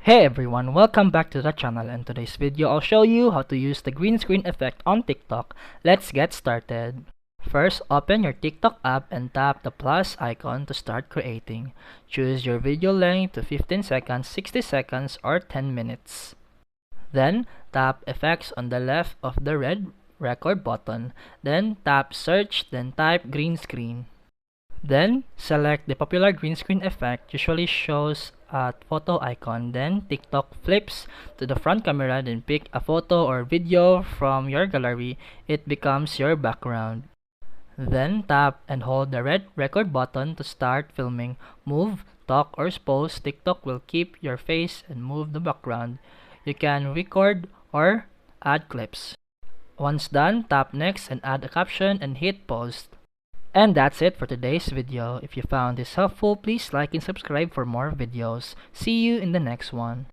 Hey everyone, welcome back to the channel. In today's video, I'll show you how to use the green screen effect on TikTok. Let's get started. First, open your TikTok app and tap the plus icon to start creating. Choose your video length to 15 seconds, 60 seconds, or 10 minutes. Then, tap effects on the left of the red record button. Then, tap search, then type green screen. Then, select the popular green screen effect, usually shows a photo icon. Then, TikTok flips to the front camera, then pick a photo or video from your gallery. It becomes your background. Then, tap and hold the red record button to start filming. Move, talk, or pose. TikTok will keep your face and move the background. You can record or add clips. Once done, tap next and add a caption and hit post. And that's it for today's video. If you found this helpful, please like and subscribe for more videos. See you in the next one.